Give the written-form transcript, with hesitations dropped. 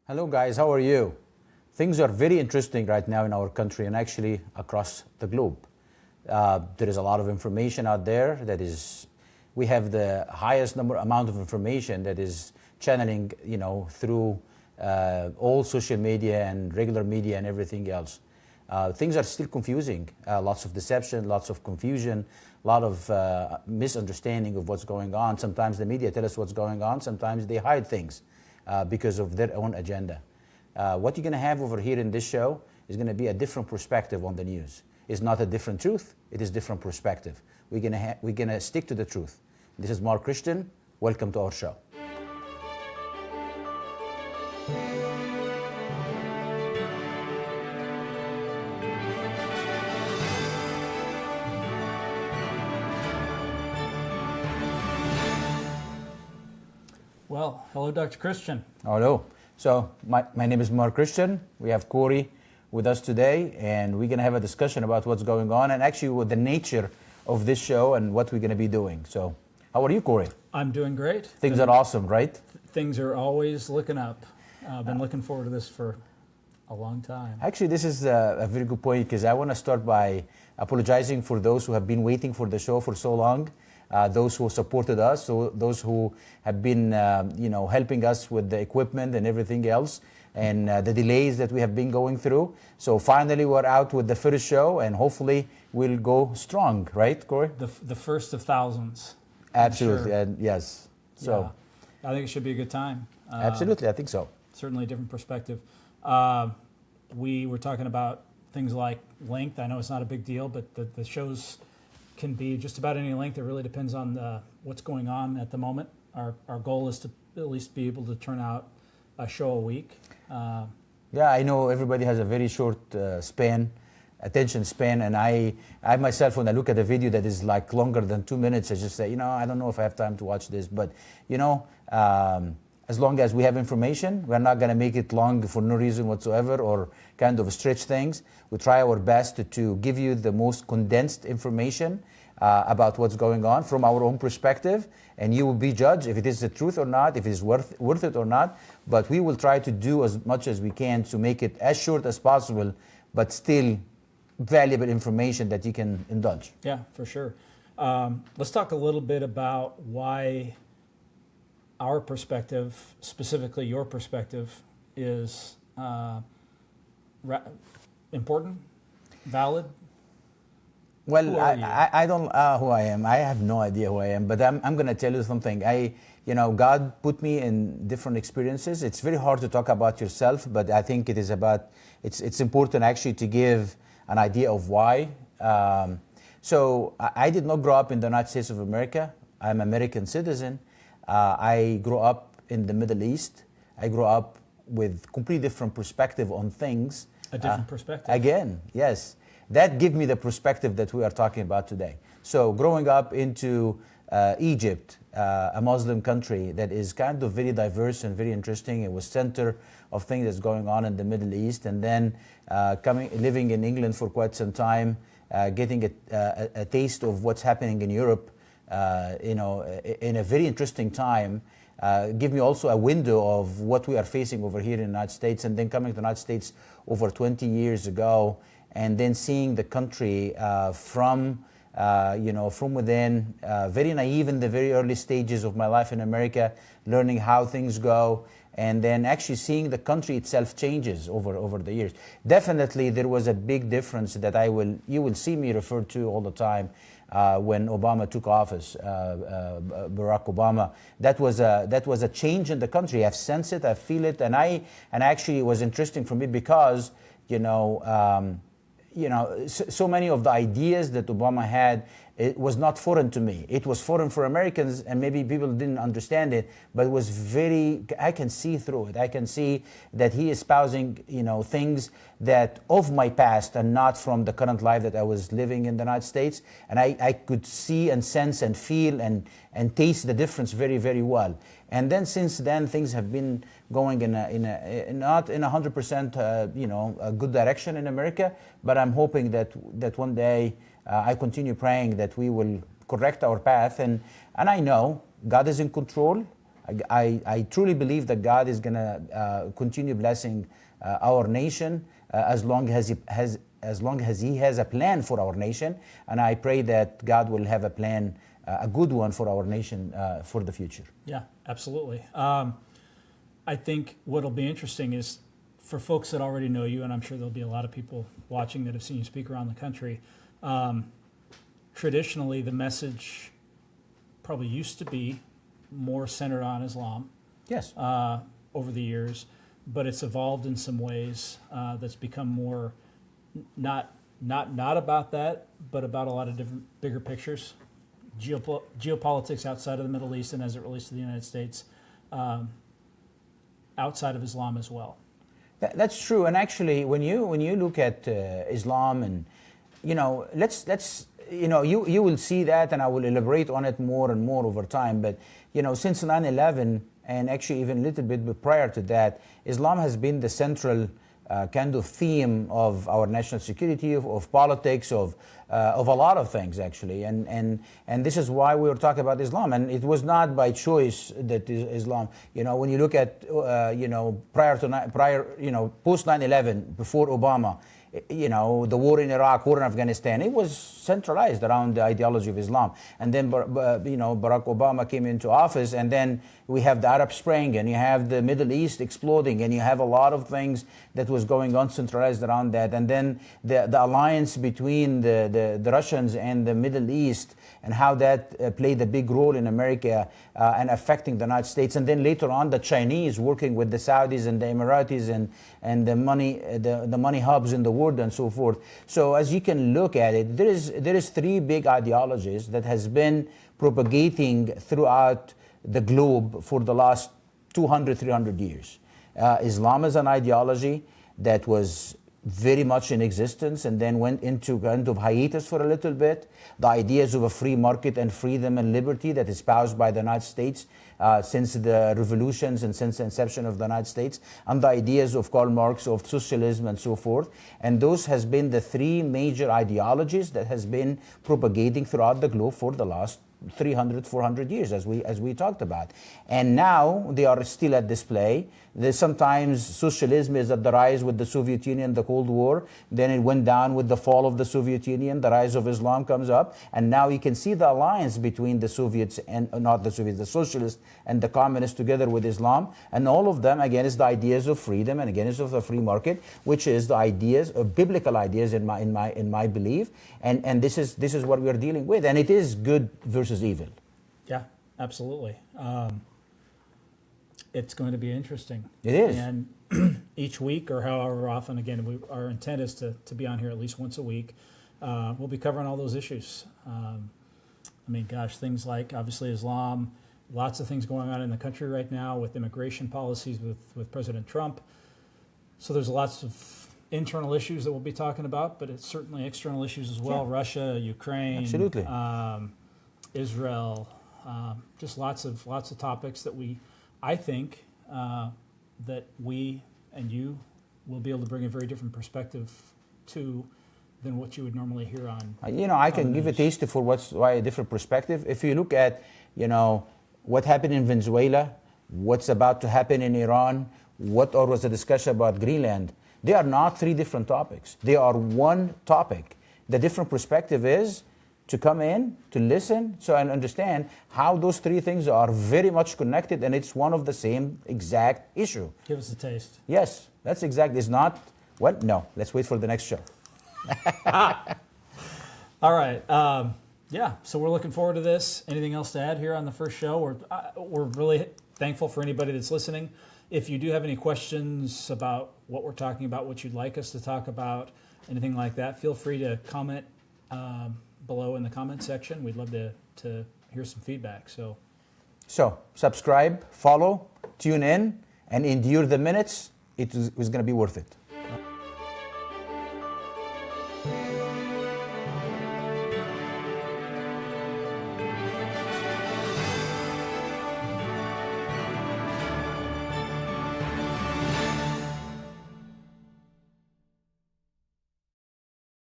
Hello guys, how are you? Things are very interesting right now in our country and actually across the globe. There is a lot of information out there we have the highest amount of information that is channeling, through all social media and regular media and everything else. Things are still confusing. Lots of deception, lots of confusion, a lot of misunderstanding of what's going on. Sometimes the media tell us what's going on. Sometimes they hide things because of their own agenda. What you're going to have over here in this show is going to be a different perspective on the news. It's not a different truth. It is different perspective. We're going to stick to the truth. This is Mark Christian. Welcome to our show. Well, hello, Dr. Christian. Hello. So my name is Mark Christian. We have Corey with us today, and we're going to have a discussion about what's going on and actually what the nature of this show and what we're going to be doing. So how are you, Corey? I'm doing great. Things are awesome, right? Things are always looking up. I've been looking forward to this for a long time. Actually, this is a very good point because I want to start by apologizing for those who have been waiting for the show for so long. Those who supported us, so those who have been, helping us with the equipment and everything else, and the delays that we have been going through. So finally, we're out with the first show, and hopefully we'll go strong, right, Corey? The first of thousands. Absolutely, Sure. and yes. So yeah. I think it should be a good time. Absolutely, I think so. Certainly a different perspective. We were talking about things like length. I know it's not a big deal, but the shows can be just about any length. It really depends on what's going on at the moment. Our goal is to at least be able to turn out a show a week. Yeah, I know everybody has a very short attention span, and I myself, when I look at a video that is like longer than 2 minutes, I just say, I don't know if I have time to watch this. But as long as we have information, we're not going to make it long for no reason whatsoever or kind of stretch things. We try our best to give you the most condensed information about what's going on from our own perspective, and you will be judged if it is the truth or not, if it is worth it or not. But we will try to do as much as we can to make it as short as possible, but still valuable information that you can indulge. Yeah, for sure. Let's talk a little bit about why our perspective, specifically your perspective, is important, valid. Well, I don't who I am. I have no idea who I am, but I'm going to tell you something. God put me in different experiences. It's very hard to talk about yourself, but I think it's important actually to give an idea of why. So I did not grow up in the United States of America. I'm an American citizen. I grew up in the Middle East. I grew up with completely different perspective on things. A different perspective. Again, yes. That gives me the perspective that we are talking about today. So growing up into Egypt, a Muslim country that is kind of very diverse and very interesting. It was center of things that's going on in the Middle East. And then living in England for quite some time, getting a taste of what's happening in Europe, in a very interesting time. Give me also a window of what we are facing over here in the United States, and then coming to the United States over 20 years ago, and then seeing the country from within, very naive in the very early stages of my life in America, learning how things go, and then actually seeing the country itself changes over the years. Definitely, there was a big difference that you will see me refer to all the time. When Obama took office, Barack Obama, that was a change in the country. I've sensed it, I feel it, and actually it was interesting for me because so many of the ideas that Obama had, it was not foreign to me. It was foreign for Americans, and maybe people didn't understand it, but it was I can see through it. I can see that he is espousing, things that of my past and not from the current life that I was living in the United States. And I could see and sense and feel and taste the difference very, very well. And then since then, things have been going not in 100%, a good direction in America, but I'm hoping that one day I continue praying that we will correct our path. And I know God is in control. I truly believe that God is going to continue blessing our nation as long as He has a plan for our nation, and I pray that God will have a plan, a good one for our nation for the future. Yeah, absolutely. I think what'll be interesting is for folks that already know you, and I'm sure there'll be a lot of people watching that have seen you speak around the country. Traditionally, the message probably used to be more centered on Islam. Yes. Over the years, but it's evolved in some ways that's become more not about that, but about a lot of different bigger pictures, geopolitics outside of the Middle East and as it relates to the United States, outside of Islam as well. That's true, and actually, when you look at Islam, and let's you will see that, and I will elaborate on it more and more over time. But since 9/11, and actually even a little bit prior to that, Islam has been the central kind of theme of our national security, of politics, of a lot of things actually, and this is why we were talking about Islam, and it was not by choice that Islam. When you look at post 9/11, before Obama, the war in Iraq, war in Afghanistan, it was centralized around the ideology of Islam. And then, Barack Obama came into office, and then we have the Arab Spring, and you have the Middle East exploding, and you have a lot of things that was going on centralized around that. And then the alliance between the Russians and the Middle East, and how that played a big role in America and affecting the United States. And then later on, the Chinese working with the Saudis and the Emiratis and the money hubs in the world and so forth. So as you can look at it, there is three big ideologies that has been propagating throughout the globe for the last 200, 300 years. Islam is an ideology that was very much in existence and then went into kind of hiatus for a little bit. The ideas of a free market and freedom and liberty that is espoused by the United States since the revolutions and since the inception of the United States, and the ideas of Karl Marx of socialism and so forth. And those has been the three major ideologies that has been propagating throughout the globe for the last 300, 400 years, as we talked about. And now they are still at display. There's sometimes socialism is at the rise with the Soviet Union, the Cold War. Then it went down with the fall of the Soviet Union. The rise of Islam comes up. And now you can see the alliance between the Soviets and, not the Soviets, the socialists and the communists together with Islam. And all of them, again, is the ideas of freedom, and again, is of the free market, which is the ideas of biblical ideas in my belief. And this is what we are dealing with. And it is good versus evil. Yeah, absolutely. It's going to be interesting. It is. And each week, or however often, again, our intent is to be on here at least once a week. We'll be covering all those issues. Things like, obviously, Islam, lots of things going on in the country right now with immigration policies with President Trump. So there's lots of internal issues that we'll be talking about, but it's certainly external issues as well. Yeah. Russia, Ukraine, absolutely. Israel, just lots of topics that I think that we and you will be able to bring a very different perspective to than what you would normally hear on. I can give a taste for why a different perspective. If you look at, what happened in Venezuela, what's about to happen in Iran, what was the discussion about Greenland, they are not three different topics. They are one topic. The different perspective is to come in, to listen, and understand how those three things are very much connected, and it's one of the same exact issue. Give us a taste. Yes, that's exact. It's not, what? No, let's wait for the next show. All right. So we're looking forward to this. Anything else to add here on the first show? We're really thankful for anybody that's listening. If you do have any questions about what we're talking about, what you'd like us to talk about, anything like that, feel free to comment below in the comment section. We'd love to hear some feedback. So subscribe, follow, tune in, and endure the minutes. It was going to be worth it.